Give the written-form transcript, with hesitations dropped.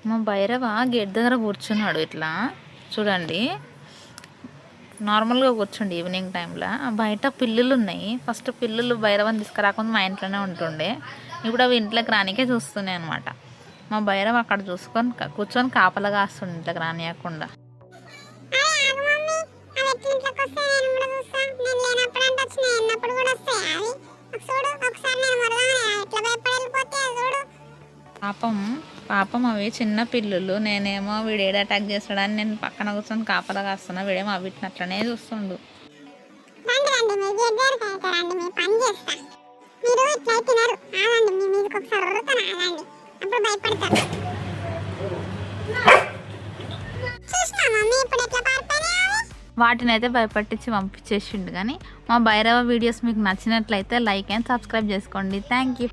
మా భైరవ గేట్ దగ్గర కూర్చున్నాడు. ఇట్లా చూడండి, నార్మల్గా కూర్చుండి ఈవినింగ్ టైంలో. బయట పిల్లులు ఉన్నాయి. ఫస్ట్ పిల్లులు భైరవని తీసుకురాకుండా మా ఇంట్లోనే ఉంటుండే. ఇప్పుడు అవి ఇంట్లోకి రానికే చూస్తున్నాయి అనమాట. మా భైరవ అక్కడ కూర్చొని కాపలా కాస్తుండే ఇంట్లోకి రానియకుండా. పాపం అవి చిన్న పిల్లులు. నేనేమో వీడు ఏడు అటాక్ చేస్తాడని నేను పక్కన కూర్చొని కాపలా కాస్తున్నా. వీడేమో వీటిని అట్లనే చూస్తుండు. వాటిని అయితే భయపట్టించి పంపించేసిండు. కానీ మా భైరవ వీడియోస్ మీకు నచ్చినట్లయితే లైక్ అండ్ సబ్స్క్రైబ్ చేసుకోండి. Thank you.